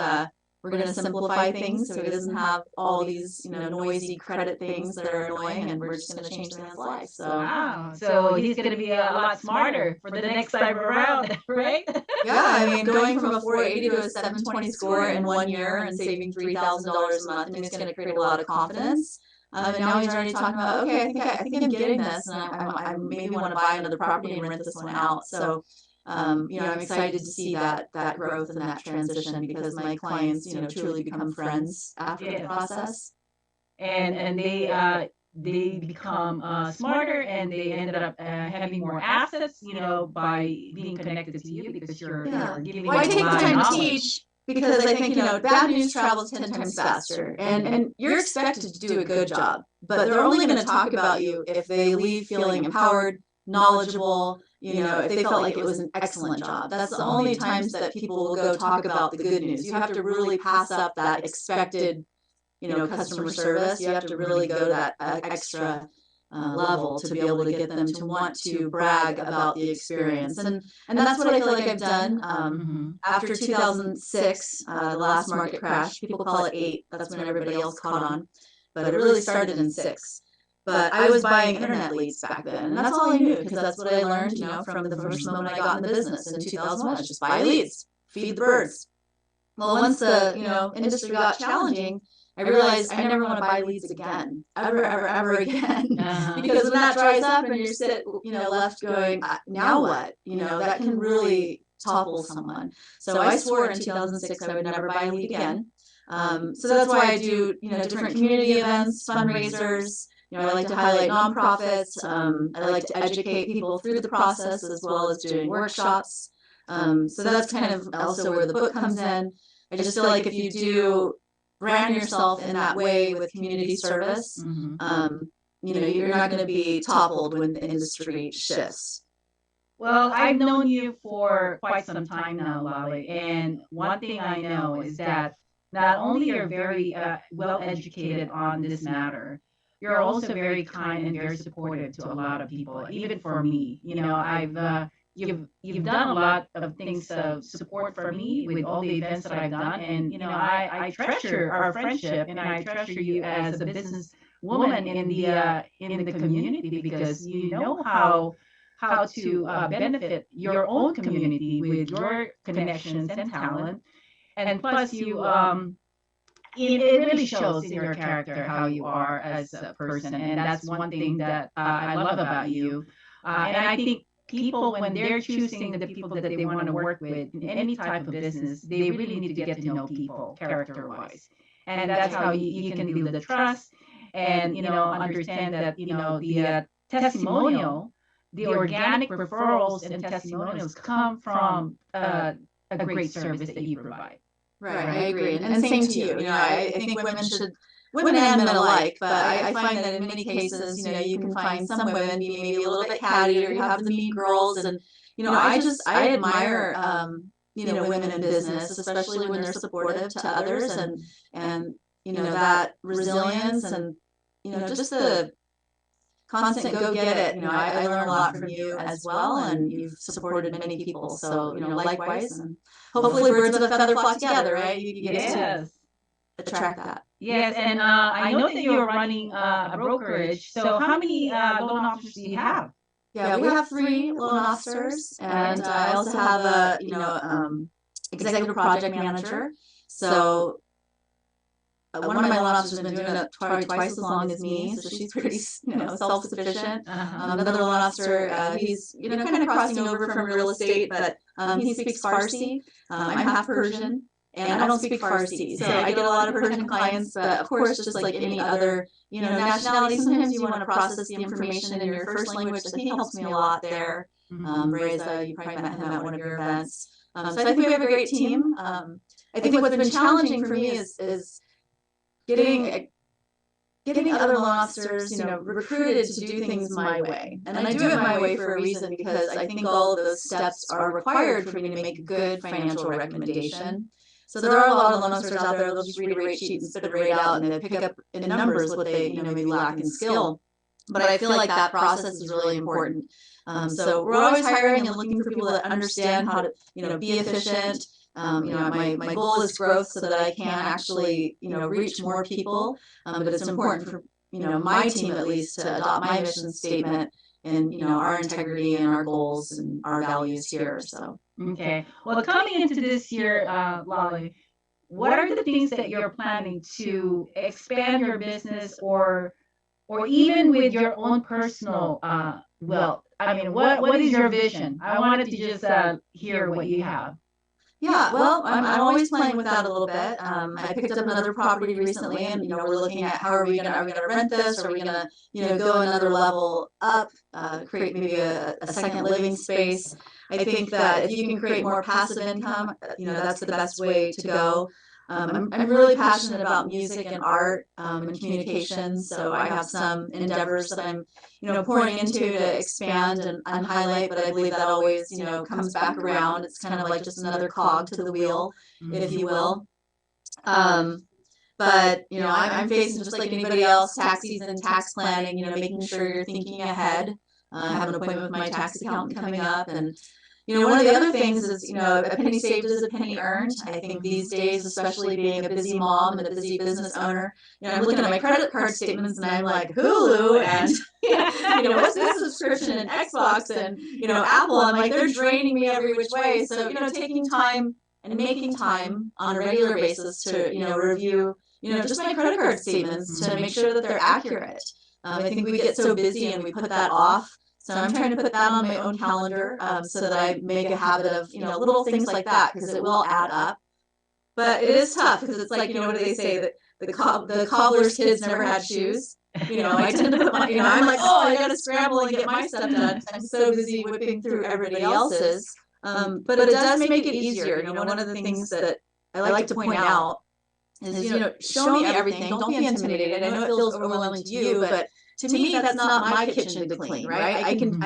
Speaker 3: we're going to simplify things so he doesn't have all these, noisy credit things that are annoying, and we're just going to change the man's life. So,
Speaker 2: wow. So he's going to be a lot smarter for the next time around, right?
Speaker 3: Yeah, I mean, going from a 480 to a 720 score in 1 year and saving $3,000 a month, it's going to create a lot of confidence. And now he's already talking about, okay, I think I'm getting this, and I maybe want to buy another property and rent this one out. So, I'm excited to see that growth and that transition because my clients, truly become friends after the process.
Speaker 2: And they become smarter, and they ended up having more assets, by being connected to you because you're giving
Speaker 3: Well, I
Speaker 2: them a
Speaker 3: take
Speaker 2: lot of
Speaker 3: time to
Speaker 2: knowledge.
Speaker 3: teach because I think, bad news travels 10 times faster, and you're expected to do a good job, but they're only going to talk about you if they leave feeling empowered, knowledgeable, if they felt like it was an excellent job. That's the only times that people will go talk about the good news. You have to really pass up that expected, customer service. You have to really go to that extra level to be able to get them to want to brag about the experience. And that's what I feel like I've done. After 2006, the last market crash, people call it 8. That's when everybody else caught on. But it really started in 6. But I was buying internet leads back then. And that's all I knew because that's what I learned, from the first moment I got in the business in 2001. It's just buy leads, feed the birds. Well, once the, industry got challenging, I realized I never want to buy leads again, ever again. Because when that dries up and you're left going, now what? That can really topple someone. So I swore in 2006 I would never buy a lead again. So that's why I do, different community events, fundraisers. I like to highlight nonprofits. I like to educate people through the process as well as doing workshops. So that's kind of also where the book comes in. I just feel like if you do brand yourself in that way with community service, you're not going to be toppled when the industry shifts.
Speaker 2: Well, I've known you for quite some time now, Lolly, and one thing I know is that not only you're very well educated on this matter, you're also very kind and very supportive to a lot of people. Even for me, I've you've done a lot of things of support for me with all the events that I've done, and I treasure our friendship, and I treasure you as a business woman in the community because you know how to benefit your own community with your connections and talent, and plus it really shows in your character how you are as a person, and that's one thing that I love about you. And I think people, when they're choosing the people that they want to work with in any type of business, they really need to get to know people character wise, and that's how you can build the trust and understand that the testimonial, the organic referrals and testimonials come from a great service that you provide.
Speaker 3: Right, I agree. And same to you. I think women and men alike, but I find that in many cases, you can find some women be maybe a little bit catty, or you have the mean girls. And, I admire, women in business, especially when they're supportive to others and, that resilience and, just the constant go get it. I learn a lot from you as well, and you've supported many people. So, likewise, and hopefully birds of a feather flock together, right? You get to attract that.
Speaker 2: Yes, and I know that you're running a brokerage. So how many loan officers do you have?
Speaker 3: Yeah, we have 3 loan officers, and I also have a executive project manager. So one of my loan officers has been doing it twice as long as me, so she's pretty, self-sufficient. Another loan officer, he's, kind of crossing over from real estate, but he speaks Farsi. I'm half Persian, and I don't speak Farsi, so I get a lot of Persian clients. But of course, just like any other, nationality, sometimes you want to process the information in your first language. So he helps me a lot there. Reza, you probably met him at one of your events. So I think we have a great team. I think what's been challenging for me is getting other loan officers, recruited to do things my way. And I do it my way for a reason, because I think all of those steps are required for me to make a good financial recommendation. So there are a lot of loan officers out there, they'll just read a rate sheet and spit a rate out, and they pick up in numbers what they, maybe lack in skill. But I feel like that process is really important. So we're always hiring and looking for people that understand how to, be efficient. My goal is growth so that I can actually, reach more people. But it's important for, my team at least to adopt my mission statement and, our integrity and our goals and our values here. So.
Speaker 2: Okay. Well, coming into this year, Lolly, what are the things that you're planning to expand your business or or even with your own personal well, I mean, what is your vision? I wanted to just hear what you have.
Speaker 3: Yeah, well, I'm always playing with that a little bit. I picked up another property recently, and we're looking at how are we gonna rent this? Are we gonna go another level up, create maybe a second living space? I think that if you can create more passive income, that's the best way to go. I'm really passionate about music and art and communications, so I have some endeavors that I'm pouring into to expand and highlight, but I believe that always comes back around. It's kind of like just another cog to the wheel, if you will. But I'm facing just like anybody else, tax season, tax planning, making sure you're thinking ahead. I have an appointment with my tax accountant coming up, and one of the other things is, a penny saved is a penny earned. I think these days, especially being a busy mom and a busy business owner, I'm looking at my credit card statements and I'm like, Hulu and, what's this subscription and Xbox and, Apple. I'm like, they're draining me every which way. So, taking time and making time on a regular basis to, review, just my credit card statements to make sure that they're accurate. I think we get so busy and we put that off. So I'm trying to put that on my own calendar so that I make a habit of, little things like that, because it will add up. But it is tough because it's like, what do they say, that the cobbler's kids never had shoes? I tend to put my, I'm like, oh, I got to scramble and get my stuff done. I'm so busy whipping through everybody else's. But it does make it easier. One of the things that I like to point out is, show me everything. Don't be intimidated. I know it feels overwhelming to you, but to me, that's not my kitchen to clean, right? I can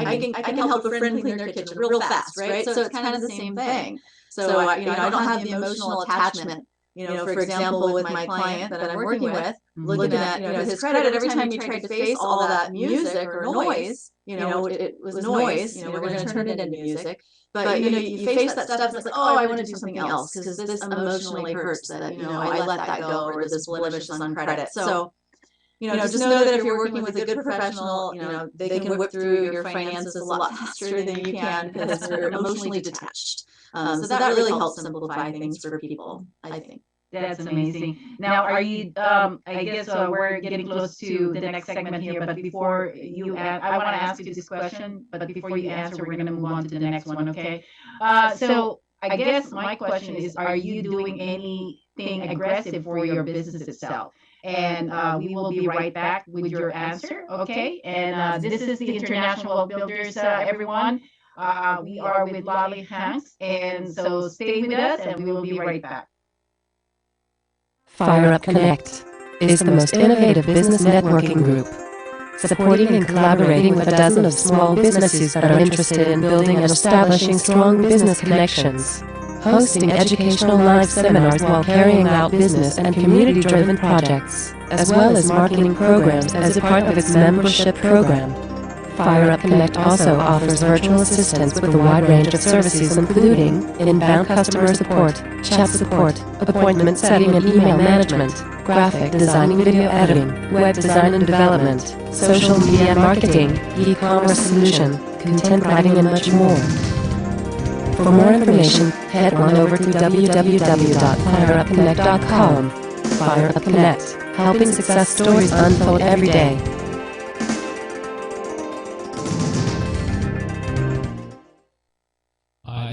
Speaker 3: help a friend clean their kitchen real fast, right? So it's kind of the same thing. So I don't have the emotional attachment. For example, with my client that I'm working with, looking at his credit, every time he tried to face all of that music or noise, it was noise. We're going to turn it into music. But you face that stuff, and it's like, oh, I want to do something else because this emotionally hurts that I let that go, or this blemishes on credit. So just know that if you're working with a good professional, they can whip through your finances a lot faster than you can because they're emotionally detached. So that really helps simplify things for people, I think.
Speaker 2: That's amazing. Now, are you, I guess we're getting close to the next segment here, but before you, I want to ask you this question, but before you answer, we're going to move on to the next one, okay? So I guess my question is, are you doing anything aggressive for your business itself? And we will be right back with your answer, okay? And this is the International Builders, everyone. We are with Lolly Hanks, and so stay with us, and we will be right back.
Speaker 1: Fire Up Connect is the most innovative business networking group, supporting and collaborating with a dozen of small businesses that are interested in building and establishing strong business connections, hosting educational live seminars while carrying out business and community-driven projects, as well as marketing programs as a part of its membership program. Fire Up Connect also offers virtual assistance with a wide range of services including inbound customer support, chat support, appointment setting and email management, graphic designing, video editing, web design and development, social media marketing, e-commerce solution, content writing and much more. For more information, head on over to www.fireupconnect.com. Fire Up Connect, helping success stories unfold every day.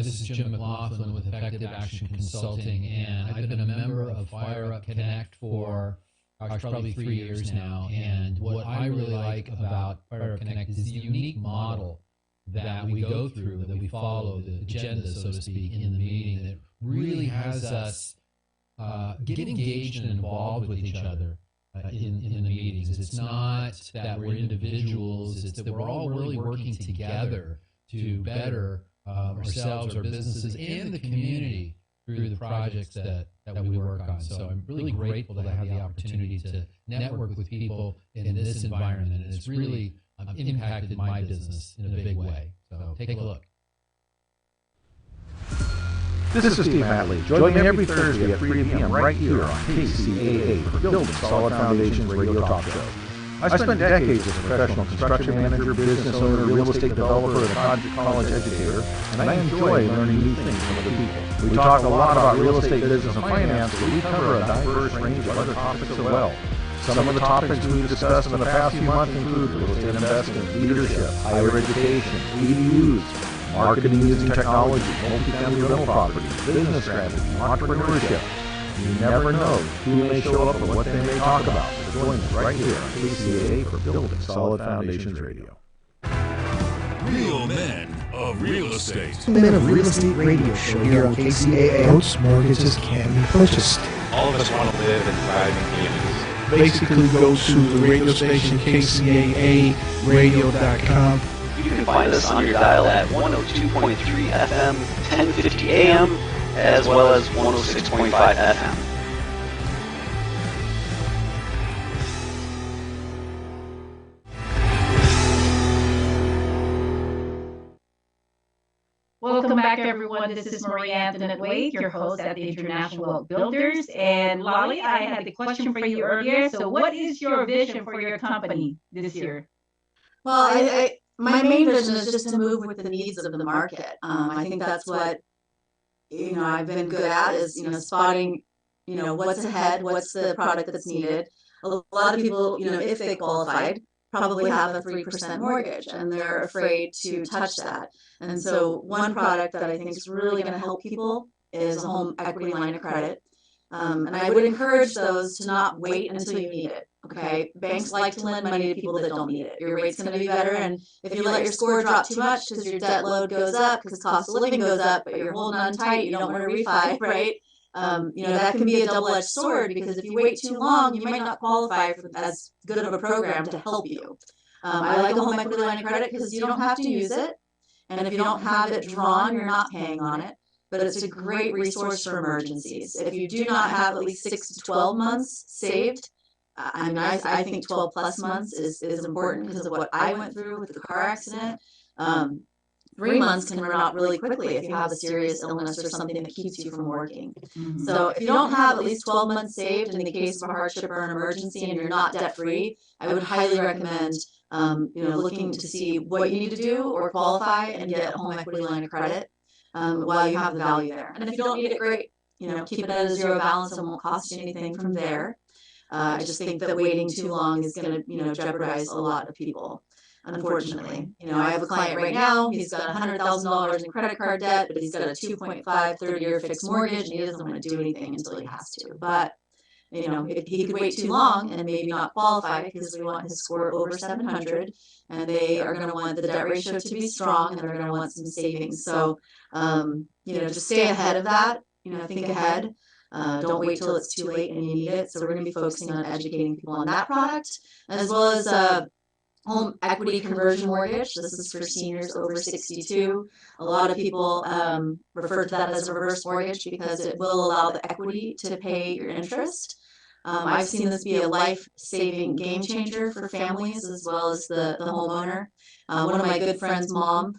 Speaker 5: This is Jim McLaughlin with Effective Action Consulting, and I've been a member of Fire Up Connect for probably 3 years now. And what I really like about Fire Up Connect is the unique model that we go through, that we follow, the agenda, so to speak, in the meeting that really has us get engaged and involved with each other in the meetings. It's not that we're individuals, it's that we're all really working together to better ourselves, our businesses, and the community through the projects that we work on. So I'm really grateful to have the opportunity to network with people in this environment, and it's really impacted my business in a big way. So take a look.
Speaker 4: This is Steve Matley. Join me every Thursday at 3 p.m. right here on KCAA for Building Solid Foundations Radio Talk Show. I spent decades as a professional construction manager, business owner, real estate developer, and college educator, and I enjoy learning new things from other people. We talk a lot about real estate, business, and finance, but we cover a diverse range of other topics as well. Some of the topics we've discussed in the past few months include real estate investing, leadership, higher education, EDUs, marketing using technology, multifamily rental property, business strategy, entrepreneurship. You never know who may show up or what they may talk about. So join us right here on KCAA for Building Solid Foundations Radio.
Speaker 6: Real men of real estate.
Speaker 7: Men of Real Estate Radio Show here on KCAA.
Speaker 8: Most mortgages can be purchased.
Speaker 11: All of us want to live and thrive in communities.
Speaker 8: Basically, go to the radio station KCAA radio.com.
Speaker 9: You can find us on your dial at 102.3 FM, 1050 AM, as well as 106.5 FM.
Speaker 2: Welcome back, everyone. This is Marie Antoinette Wade, your host at the International Wealth Builders. And Lolly, I had the question for you earlier. So what is your vision for your company this year?
Speaker 3: Well, my main vision is just to move with the needs of the market. I think that's what, I've been good at is, spotting, what's ahead, what's the product that's needed. A lot of people, if they qualified, probably have a 3% mortgage and they're afraid to touch that. And so one product that I think is really going to help people is a home equity line of credit. And I would encourage those to not wait until you need it. Okay. Banks like to lend money to people that don't need it. Your rate's going to be better. And if you let your score drop too much because your debt load goes up, because cost of living goes up, but you're holding on tight, you don't want to refi, right? That can be a double-edged sword because if you wait too long, you might not qualify for as good of a program to help you. I like a home equity line of credit because you don't have to use it. And if you don't have it drawn, you're not paying on it. But it's a great resource for emergencies. If you do not have at least 6 to 12 months saved, I think 12 plus months is important because of what I went through with the car accident. 3 months can run out really quickly if you have a serious illness or something that keeps you from working. Mm-hmm. So if you don't have at least 12 months saved in the case of a hardship or an emergency and you're not debt free, I would highly recommend looking to see what you need to do or qualify and get a home equity line of credit while you have the value there. And if you don't need it, great. Keep it at a zero balance and won't cost you anything from there. I just think that waiting too long is going to jeopardize a lot of people. Unfortunately, I have a client right now, he's got $100,000 in credit card debt, but he's got a 2.5 30-year fixed mortgage and he doesn't want to do anything until he has to. But, if he could wait too long and maybe not qualify because we want his score over 700 and they are going to want the debt ratio to be strong and they're going to want some savings. So, just stay ahead of that, think ahead. Don't wait till it's too late and you need it. So we're going to be focusing on educating people on that product as well as home equity conversion mortgage. This is for seniors over 62. A lot of people refer to that as a reverse mortgage because it will allow the equity to pay your interest. I've seen this be a life-saving game changer for families as well as the homeowner. One of my good friends' mom,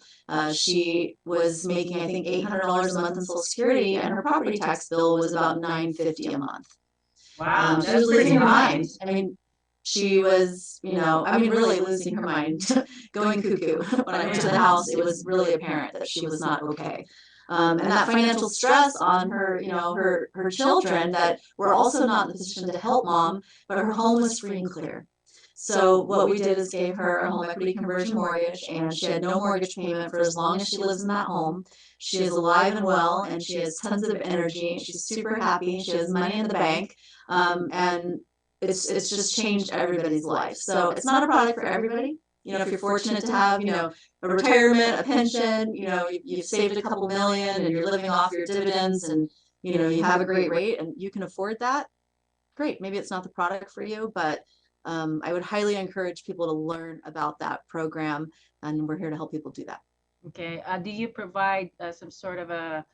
Speaker 3: she was making, I think, $800 a month in Social Security, and her property tax bill was about $950 a month.
Speaker 2: Wow,
Speaker 3: she was losing her mind. I mean, she was, really losing her mind, going cuckoo. When I went to the house, it was really apparent that she was not okay. And that financial stress on her, her children that were also not in the position to help mom, but her home was free and clear. So what we did is gave her a home equity conversion mortgage, and she had no mortgage payment for as long as she lives in that home. She is alive and well, and she has tons of energy. She's super happy. She has money in the bank, and it's just changed everybody's life. So it's not a product for everybody. If you're fortunate to have, a retirement, a pension, you've saved a couple million and you're living off your dividends and, you have a great rate and you can afford that, great. Maybe it's not the product for you, but I would highly encourage people to learn about that program, and we're here to help people do that.
Speaker 2: Okay. Do you provide some sort of a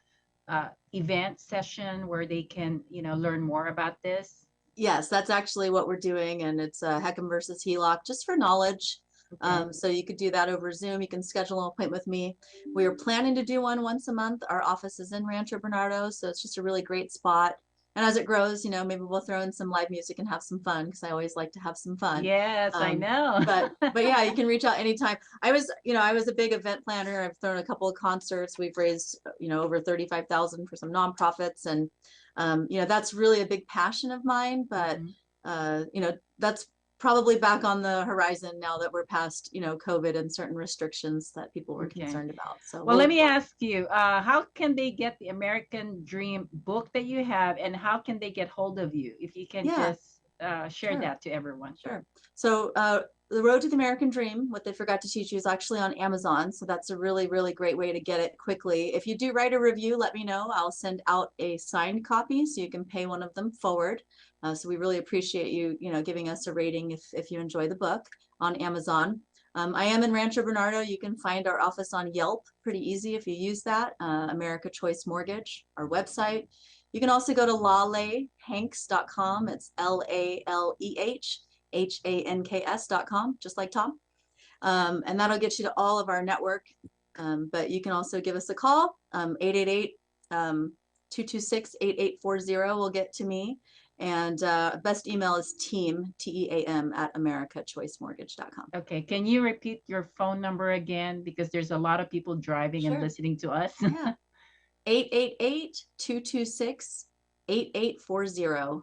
Speaker 2: event session where they can, learn more about this?
Speaker 3: Yes, that's actually what we're doing, and it's HECM versus HELOC just for knowledge. Okay. So you could do that over Zoom. You can schedule an appointment with me. We are planning to do one once a month. Our office is in Rancho Bernardo, so it's just a really great spot. And as it grows, maybe we'll throw in some live music and have some fun because I always like to have some fun.
Speaker 2: Yes, I know.
Speaker 3: but yeah, you can reach out anytime. I was a big event planner. I've thrown a couple of concerts. We've raised, over $35,000 for some nonprofits, and that's really a big passion of mine. But that's probably back on the horizon now that we're past, COVID and certain restrictions that people were
Speaker 2: Okay.
Speaker 3: concerned about. So
Speaker 2: Well, let me ask you, how can they get the American Dream book that you have, and how can they get hold of you? If you can
Speaker 3: Yeah,
Speaker 2: just share
Speaker 3: sure.
Speaker 2: that to everyone.
Speaker 3: Sure. So, The Road to the American Dream, What They Forgot to Teach You, is actually on Amazon. So that's a really, really great way to get it quickly. If you do write a review, let me know. I'll send out a signed copy so you can pay one of them forward. So we really appreciate you, giving us a rating if you enjoy the book on Amazon. I am in Rancho Bernardo. You can find our office on Yelp, pretty easy if you use that. America Choice Mortgage, our website. You can also go to lalehanks.com. It's LALEHHANKS.com, just like Tom. And that'll get you to all of our network. But you can also give us a call, 888-226-8840 will get to me. And best email is team, TEAM, at americachoicemortgage.com.
Speaker 2: Okay, can you repeat your phone number again? Because there's a lot of people driving and
Speaker 3: Sure.
Speaker 2: listening to us.
Speaker 3: Yeah. 888-226-8840,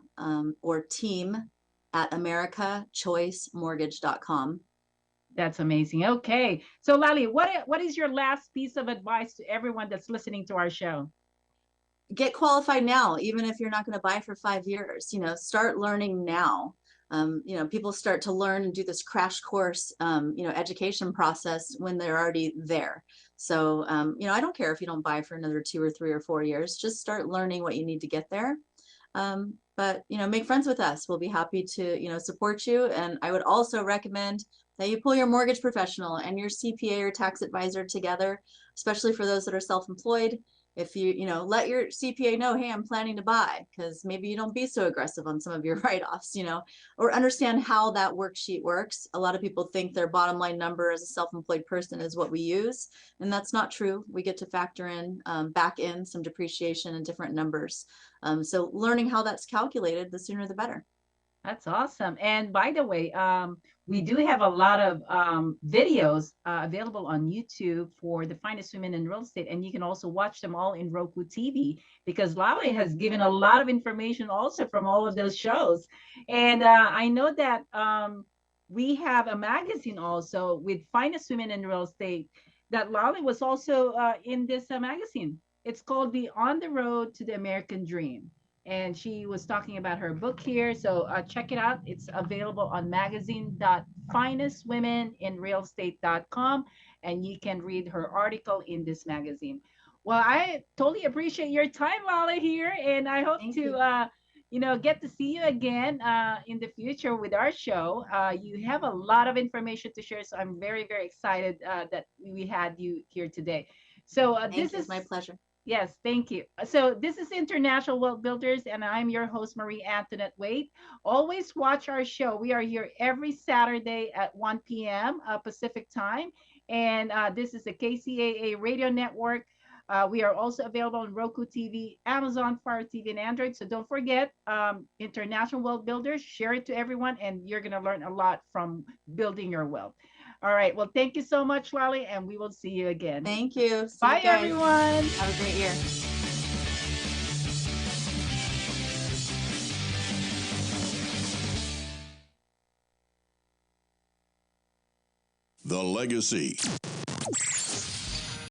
Speaker 3: or team at americachoicemortgage.com.
Speaker 2: That's amazing. Okay, so Lali, what is your last piece of advice to everyone that's listening to our show?
Speaker 3: Get qualified now, even if you're not going to buy for 5 years. Start learning now. People start to learn and do this crash course, education process when they're already there. So, I don't care if you don't buy for another 2 or 3 or 4 years. Just start learning what you need to get there. But make friends with us. We'll be happy to, support you. And I would also recommend that you pull your mortgage professional and your CPA or tax advisor together, especially for those that are self-employed. If you let your CPA know, hey, I'm planning to buy, because maybe you don't be so aggressive on some of your write-offs, or understand how that worksheet works. A lot of people think their bottom line number as a self-employed person is what we use, and that's not true. We get to factor in, back in some depreciation and different numbers. So learning how that's calculated, the sooner the better.
Speaker 2: That's awesome. And by the way, we do have a lot of videos available on YouTube for the finest women in real estate. And you can also watch them all in Roku TV, because Lali has given a lot of information also from all of those shows. And I know that we have a magazine also with finest women in real estate, that Lali was also in this magazine. It's called the On the Road to the American Dream, and she was talking about her book here. So check it out. It's available on magazine.finestwomeninrealestate.com, and you can read her article in this magazine. Well, I totally appreciate your time, Lala, here, and I hope to get to see you again in the future with our show. You have a lot of information to share, so I'm very, very excited that we had you here today. So this is
Speaker 3: my pleasure.
Speaker 2: Yes, thank you. So this is International Wealth Builders, and I'm your host, Marie Antoinette Wade. Always watch our show. We are here every Saturday at 1 p.m. Pacific time, and this is the KCAA Radio Network. We are also available on Roku TV, Amazon Fire TV, and Android. So don't forget, International Wealth Builders. Share it to everyone, and you're going to learn a lot from building your wealth. All right. Well, thank you so much, Lali, and we will see you again.
Speaker 3: Thank you. See
Speaker 2: Bye,
Speaker 3: you guys.
Speaker 2: everyone.
Speaker 3: Have a great year.
Speaker 6: The Legacy.